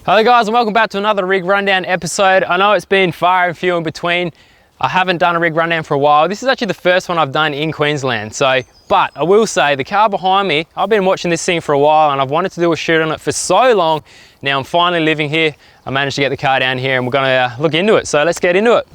Hello guys and welcome back to another rig rundown episode. I know it's been far and few in between. I haven't done a rig rundown for a while. This is actually the first one I've done in Queensland. But I will say the car behind me, I've been watching this thing for a while and I've wanted to do a shoot on it for so long. Now I'm finally living here. I managed to get the car down here and we're gonna look into it. So let's get into it.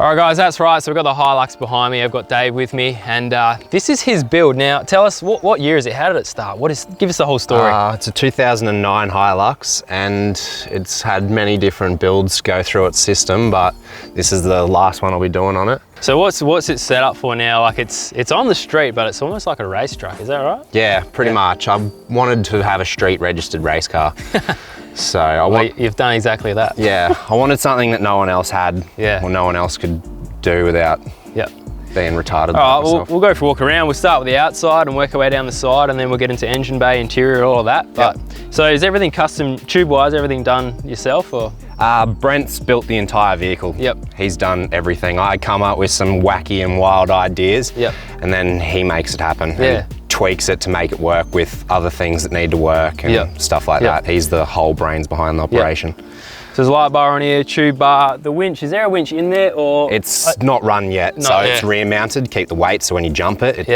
All right guys, that's right. So we've got the Hilux behind me. I've got Dave with me and this is his build. Now tell us, what year is it? How did it start? Give us the whole story. It's a 2009 Hilux and it's had many different builds go through its system, but this is the last one I'll be doing on it. So what's it set up for now? Like it's on the street, but it's almost like a race truck, is that right? Yeah, pretty much. I wanted to have a street registered race car. So you've done exactly that. Yeah, I wanted something that no one else had, or no one else could do without being retarded. All right, we'll go for a walk around. We'll start with the outside and work our way down the side, and then we'll get into engine bay, interior, all of that. But so is everything custom tube-wise? Everything done yourself, or? Brent's built the entire vehicle. Yep. He's done everything. I come up with some wacky and wild ideas, and then he makes it happen. Yeah. Tweaks it to make it work with other things that need to work and stuff like that. He's the whole brains behind the operation. So there's a light bar on here, tube bar. The winch, is there a winch in there or? It's not run yet, it's rear mounted, keep the weight so when you jump it,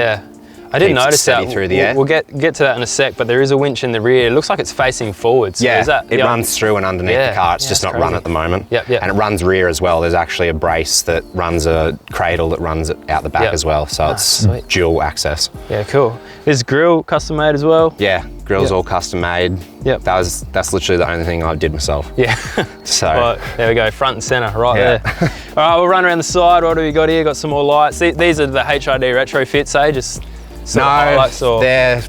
I didn't notice that. Through the air. We'll get to that in a sec, but there is a winch in the rear. It looks like it's facing forward. So is that, it runs through and underneath the car. It's just not run at the moment. And it runs rear as well. There's actually a brace that runs a cradle that runs it out the back as well. So it's dual access. Yeah, cool. There's grill custom made as well. Yeah, grill's all custom made. That's literally the only thing I did myself. So right, there we go, front and center right there. All right, we'll run around the side. What do we got here? Got some more lights. These are the HID retrofits, eh? Just they're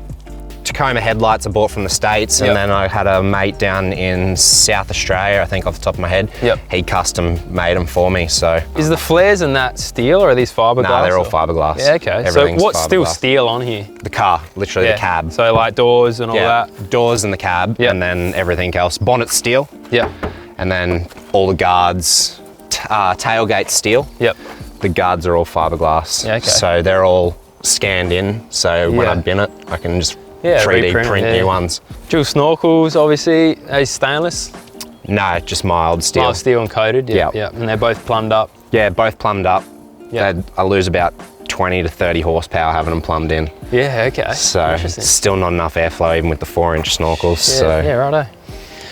Tacoma headlights I bought from the States, and then I had a mate down in South Australia, I think off the top of my head. He custom made them for me, so. Is the flares and that steel, or are these fiberglass? No, they're all fiberglass. Yeah, okay. So what's still steel on here? The car, literally the cab. So like doors and all that? Doors and the cab, and then everything else. Bonnet steel. And then all the guards, tailgate steel. The guards are all fiberglass. So they're all scanned in, so when I bin it, I can just 3D print new ones. Dual snorkels, obviously. Are they stainless? No, just mild steel. Mild steel and coated, and they're both plumbed up? Yeah, both plumbed up. I lose about 20 to 30 horsepower having them plumbed in. Yeah, okay. So still not enough airflow even with the 4-inch snorkels. Yeah, righto.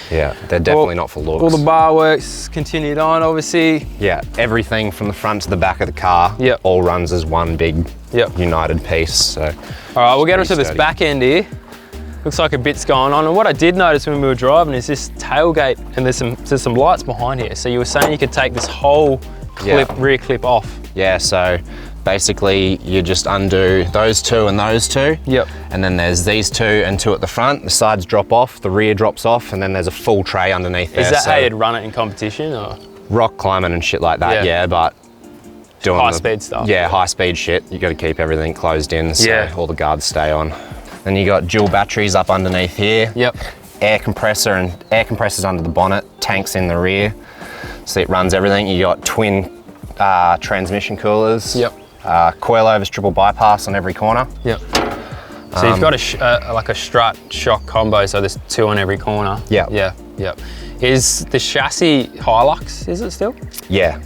Yeah, they're definitely not for looks. All the bar works continued on, obviously. Yeah, everything from the front to the back of the car all runs as one big united piece. So. All right, we'll get onto this back end here. Looks like a bit's going on. And what I did notice when we were driving is this tailgate, and there's some lights behind here. So you were saying you could take this whole rear clip off. Yeah, so basically you just undo those two and those two. And then there's these two and two at the front. The sides drop off, the rear drops off, and then there's a full tray underneath there. Is that how you'd run it in competition, or? Rock climbing and shit like that, but doing high-speed stuff. Yeah, high-speed shit. You got to keep everything closed in so all the guards stay on. Then you got dual batteries up underneath here. Air compressor and air compressors under the bonnet, tanks in the rear. So it runs everything. You got twin transmission coolers. Coilovers, triple bypass on every corner. So you've got like a strut shock combo, so there's two on every corner. Is the chassis Hilux, is it still? Yeah.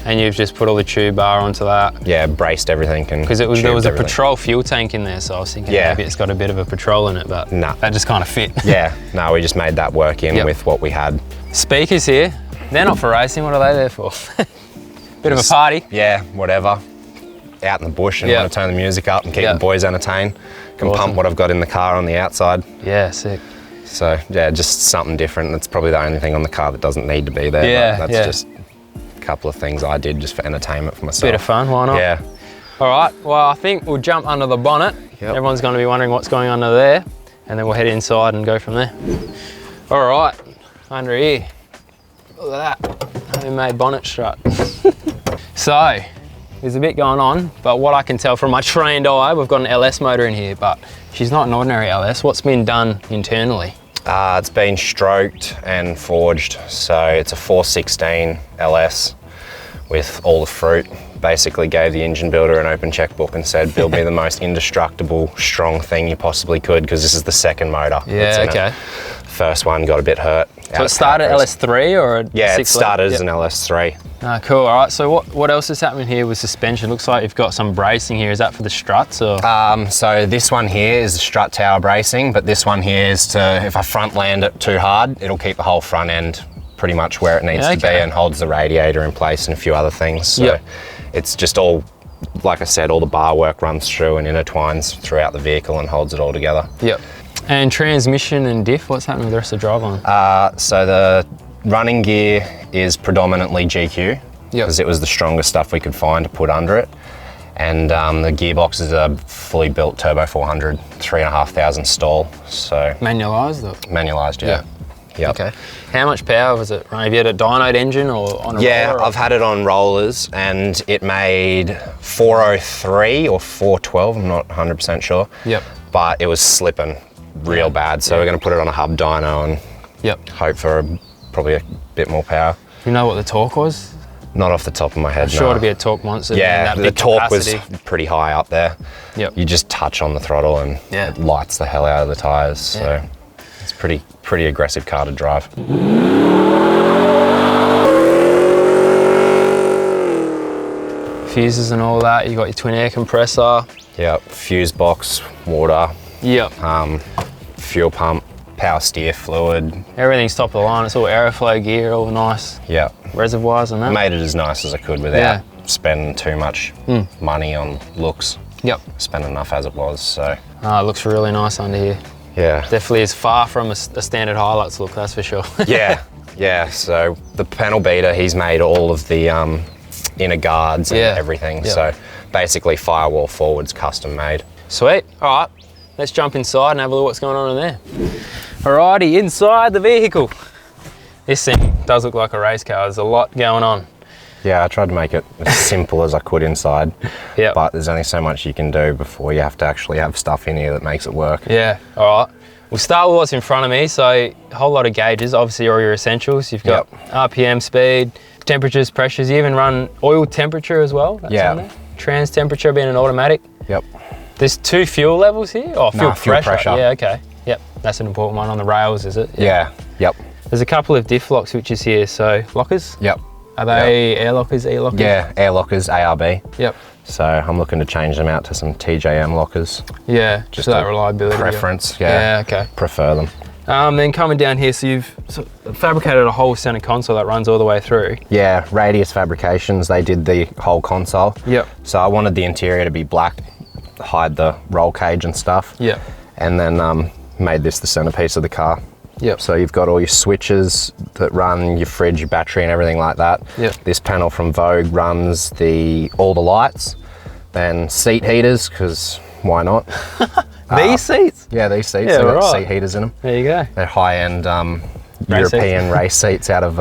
And you've just put all the tube bar onto that? Yeah, braced everything. Because there was a petrol fuel tank in there, so I was thinking maybe it's got a bit of a petrol in it, but that just kind of fit. No, we just made that work in with what we had. Speakers here, they're not for racing, what are they there for? Bit of a party? Yeah, whatever. Out in the bush and want to turn the music up and keep the boys entertained. Can pump what I've got in the car on the outside. Yeah, sick. So yeah, just something different. That's probably the only thing on the car that doesn't need to be there. That's just a couple of things I did just for entertainment for myself. Bit of fun, why not? Yeah. All right, well, I think we'll jump under the bonnet. Everyone's going to be wondering what's going under there, and then we'll head inside and go from there. All right, under here. Look at that, homemade bonnet strut. So, there's a bit going on, but what I can tell from my trained eye, we've got an LS motor in here, but she's not an ordinary LS. What's been done internally? It's been stroked and forged, so it's a 416 LS with all the fruit. Basically gave the engine builder an open checkbook and said, build me the most indestructible, strong thing you possibly could, because this is the second motor. Yeah, okay. First one got a bit hurt. So it started LS3 or a Yeah, it started as an LS3. Ah, cool. All right, so what else is happening here with suspension? Looks like you've got some bracing here. Is that for the struts or? So this one here is the strut tower bracing, but this one here is to, if I front land it too hard, it'll keep the whole front end pretty much where it needs to be, and holds the radiator in place and a few other things. So it's just all, like I said, all the bar work runs through and intertwines throughout the vehicle and holds it all together. Yep. And transmission and diff, what's happening with the rest of the driveline? So the running gear is predominantly GQ, because it was the strongest stuff we could find to put under it. And the gearbox is a fully built turbo 400, 3,500 stall. So manualised though? Manualised, yeah. Yep. Okay. How much power was it? Have you had a dynoed engine or on a roller? I've had it on rollers, and it made 403 or 412, I'm not 100% sure. Yep. But it was slipping real bad, so we're going to put it on a hub dyno and hope for probably a bit more power. Do you know what the torque was? Not off the top of my head, Sure to be a torque monster. Yeah, the torque was pretty high up there. Yep. You just touch on the throttle and it lights the hell out of the tyres, so it's pretty aggressive car to drive. Fuses and all that, you got your twin air compressor. Yep, fuse box, water. Yep. Fuel pump, power steer fluid. Everything's top of the line. It's all aeroflow gear, all nice. Yep. Reservoirs and that. Made it as nice as I could without spending too much money on looks. Yep. Spent enough as it was, so. It looks really nice under here. Yeah. Definitely is far from a standard Hilux look, that's for sure. Yeah. So the panel beater, he's made all of the inner guards and everything. So basically firewall forwards custom made. Sweet. All right. Let's jump inside and have a look what's going on in there. Alrighty, inside the vehicle. This thing does look like a race car. There's a lot going on. Yeah, I tried to make it as simple as I could inside. But there's only so much you can do before you have to actually have stuff in here that makes it work. Yeah, all right. We'll start with what's in front of me. So a whole lot of gauges, obviously all your essentials. You've got RPM, speed, temperatures, pressures. You even run oil temperature as well. That's on there. Trans temperature being an automatic. Yep. There's 2 fuel levels here? Oh, fuel pressure. Yeah, okay. Yep, that's an important one on the rails, is it? Yeah. Yep. There's a couple of diff lock switches here, so lockers? Yep. Are they air lockers, E-lockers? Yeah, air lockers, ARB. Yep. So I'm looking to change them out to some TJM lockers. Yeah, just that reliability. Preference, yeah. Okay. Prefer them. Then coming down here, so you've fabricated a whole center console that runs all the way through. Yeah, Radius Fabrications, they did the whole console. Yep. So I wanted the interior to be black, hide the roll cage and stuff. Yep. And then made this the centerpiece of the car. Yep. So you've got all your switches that run your fridge, your battery and everything like that. Yep. This panel from Vogue runs all the lights, then seat heaters, because why not? These seats? Yeah, these seats, Yeah, they've got seat heaters in them. There you go. They're high-end European race seats out of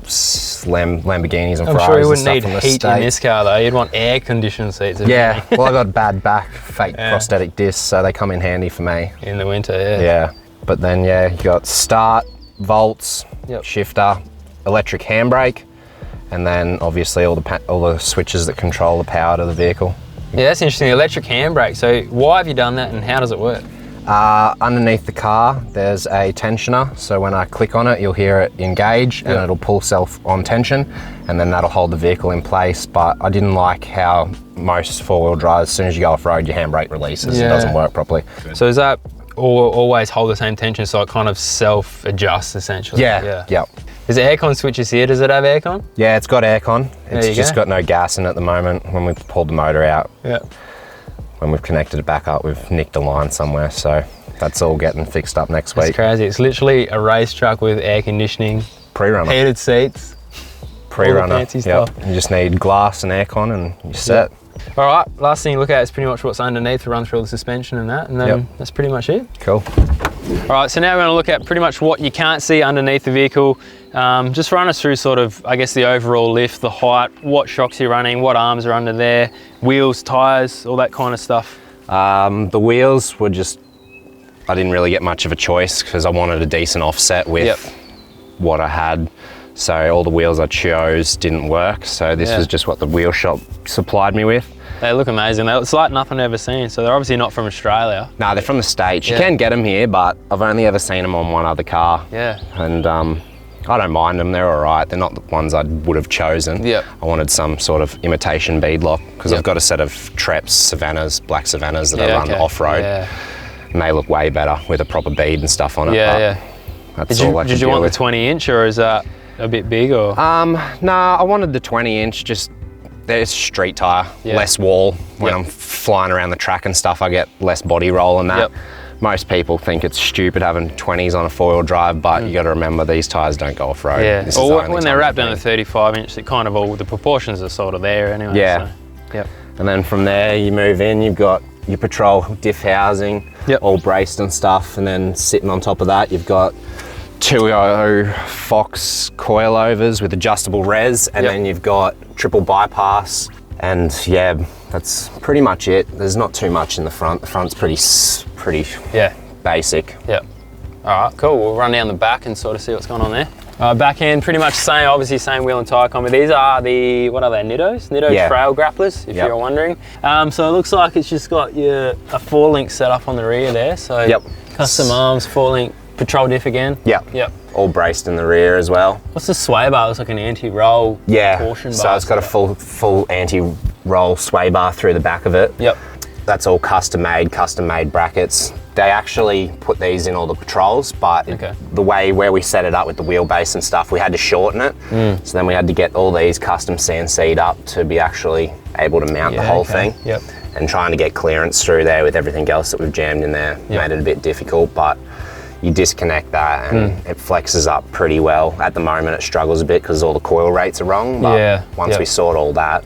Lamborghinis and Ferraris. I'm sure you wouldn't need from the heat in this car though, you'd want air-conditioned seats. Yeah, well I got bad back, fake prosthetic discs, so they come in handy for me. In the winter, yeah. Yeah, but then you got start, volts, shifter, electric handbrake, and then obviously all the switches that control the power to the vehicle. Yeah, that's interesting, the electric handbrake. So why have you done that and how does it work? Underneath the car, there's a tensioner. So when I click on it, you'll hear it engage and it'll pull self on tension, and then that'll hold the vehicle in place. But I didn't like how most four-wheel drives, as soon as you go off-road, your handbrake releases. It doesn't work properly. So is that always hold the same tension, so it kind of self-adjusts essentially? Yeah. There's aircon switches here. Does it have aircon? Yeah, it's got aircon. It's just got no gas in it at the moment. When we pulled the motor out, when we've connected it back up, we've nicked a line somewhere. So that's all getting fixed up next week. It's crazy. It's literally a race truck with air conditioning, pre-runner, heated seats, pre-runner. Fancy stuff. You just need glass and aircon, and you're set. All right. Last thing you look at is pretty much what's underneath to run through all the suspension and that, and then that's pretty much it. Cool. All right, so now we're going to look at pretty much what you can't see underneath the vehicle. Just run us through sort of, I guess, the overall lift, the height, what shocks you're running, what arms are under there, wheels, tyres, all that kind of stuff. The wheels were just, I didn't really get much of a choice because I wanted a decent offset with what I had. So all the wheels I chose didn't work. So this was just what the wheel shop supplied me with. They look amazing. It's like nothing I've ever seen. So they're obviously not from Australia. No, they're from the States. You can get them here, but I've only ever seen them on one other car. Yeah. And I don't mind them. They're all right. They're not the ones I would have chosen. Yep. I wanted some sort of imitation beadlock because I've got a set of Treps Savannahs, black Savannahs that I run off-road. Yeah. And they look way better with a proper bead and stuff on it. Yeah, That's all I could Did you want with. the 20-inch or is that a bit big? Or? Nah, I wanted the 20-inch, just there's street tyre, less wall. When I'm flying around the track and stuff, I get less body roll and that. Most people think it's stupid having 20s on a four-wheel drive, but you got to remember these tyres don't go off-road. Yeah, or when they're wrapped in a 35-inch, it kind of all, the proportions are sort of there anyway. Yeah. So, and then from there, you move in, you've got your patrol diff housing, all braced and stuff, and then sitting on top of that, you've got 2.0 Fox coilovers with adjustable res, and then you've got triple bypass, and that's pretty much it. There's not too much in the front. The front's pretty basic. All right, cool. We'll run down the back and sort of see what's going on there. Back end, pretty much same, obviously same wheel and tyre combo. These are the, what are they, Nittos? Nitto trail grapplers, if you're wondering. So it looks like it's just got a 4-link set up on the rear there. So custom arms, 4-link. Patrol diff again? Yep. All braced in the rear as well. What's the sway bar? It looks like an anti-roll caution bar. So it's got a full anti-roll sway bar through the back of it. That's all custom made brackets. They actually put these in all the patrols, but the way where we set it up with the wheelbase and stuff, we had to shorten it. So then we had to get all these custom CNC'd up to be actually able to mount the whole thing. And trying to get clearance through there with everything else that we've jammed in there made it a bit difficult, but you disconnect that and it flexes up pretty well. At the moment it struggles a bit because all the coil rates are wrong, but once we sort all that,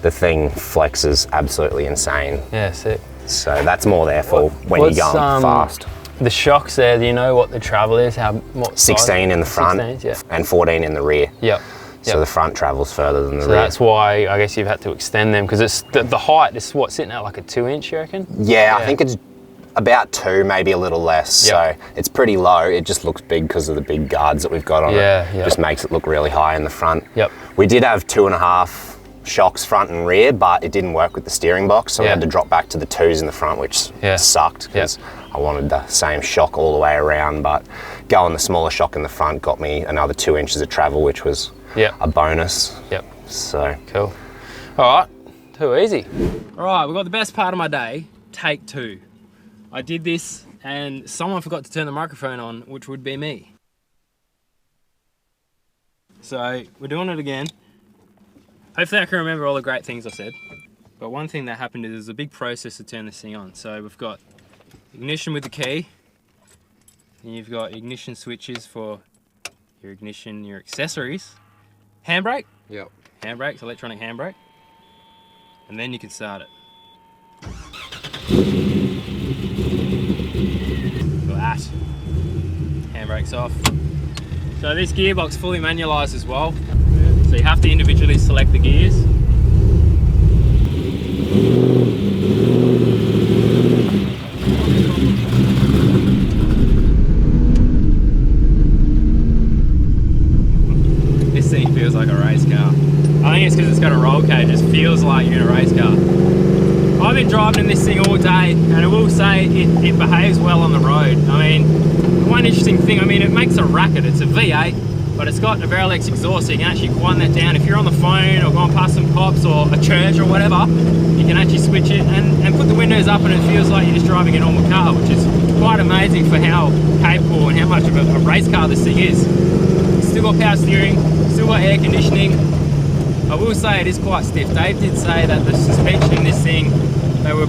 the thing flexes absolutely insane. Yeah, sick. So that's more there for when you're going fast. The shocks there, do you know what the travel is? What 16 size? in the front 16s, and 14 in the rear. So the front travels further than the rear. So that's why I guess you've had to extend them, because it's the height is what, sitting at like a 2-inch, you reckon? Yeah, I think it's about 2, maybe a little less. So it's pretty low. It just looks big because of the big guards that we've got on it. Just makes it look really high in the front. We did have 2.5 shocks front and rear, but it didn't work with the steering box, so we had to drop back to the 2s in the front, which sucked because I wanted the same shock all the way around, but going the smaller shock in the front got me another 2 inches of travel, which was a bonus. So cool. All right, too easy. All right, we've got the best part of my day, take 2. I did this and someone forgot to turn the microphone on, which would be me. So we're doing it again. Hopefully I can remember all the great things I said. But one thing that happened is there's a big process to turn this thing on. So we've got ignition with the key, and you've got ignition switches for your ignition, your accessories. Handbrake? Handbrake, electronic handbrake. And then you can start it. That. Handbrake's off. So this gearbox fully manualised as well. So you have to individually select the gears. This thing feels like a race car. I think it's because it's got a roll cage. It just feels like you're in a race car. I've been driving in this thing all day, and I will say it behaves well on the road. I mean, one interesting thing, it makes a racket. It's a V8, but it's got a Veralex exhaust, so you can actually wind that down. If you're on the phone or going past some cops or a church or whatever, you can actually switch it and put the windows up, and it feels like you're just driving a normal car, which is quite amazing for how capable and how much of a race car this thing is. It's still got power steering, still got air conditioning. I will say it is quite stiff. Dave did say that the suspension in this thing, they were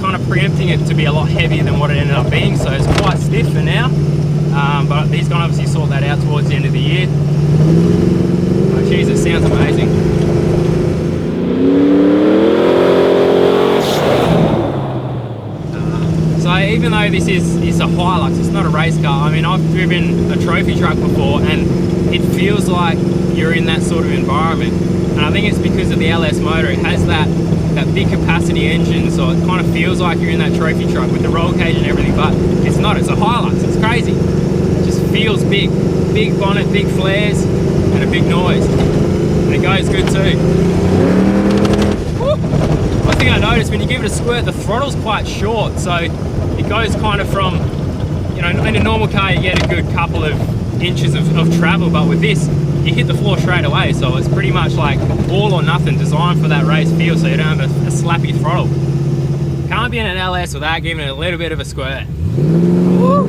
kind of preempting it to be a lot heavier than what it ended up being, so it's quite stiff for now. But he's going to obviously sort that out towards the end of the year. Oh, geez, it sounds amazing. So even though this is a Hilux, it's not a race car. I mean, I've driven a trophy truck before and it feels like you're in that sort of environment. And I think it's because of the LS motor. It has that big capacity engine, so it kind of feels like you're in that trophy truck with the roll cage and everything, but it's not. It's a Hilux. It's crazy. It just feels big. Big bonnet, big flares, and a big noise. And it goes good too. Woo! One thing I noticed, when you give it a squirt, the throttle's quite short, so it goes kind of from, you know, in a normal car you get a good couple of inches of travel, but with this, you hit the floor straight away, so it's pretty much like all or nothing, designed for that race feel, so you don't have a slappy throttle. Can't be in an LS without giving it a little bit of a squirt. Woo!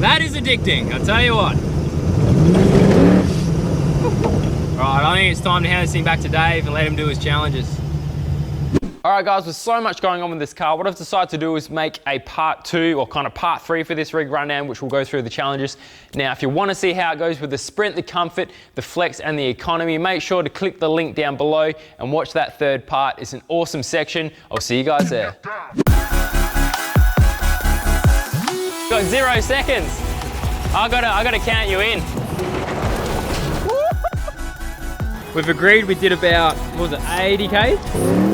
That is addicting, I'll tell you what. Alright, I think it's time to hand this thing back to Dave and let him do his challenges. Alright guys, with so much going on with this car, what I've decided to do is make a part 2 or kind of part 3 for this rig rundown, which will go through the challenges. Now, if you want to see how it goes with the Sprint, the Comfort, the Flex and the Economy, make sure to click the link down below and watch that third part. It's an awesome section. I'll see you guys there. Got 0 seconds. I gotta count you in. We've agreed we did about, what was it, 80K?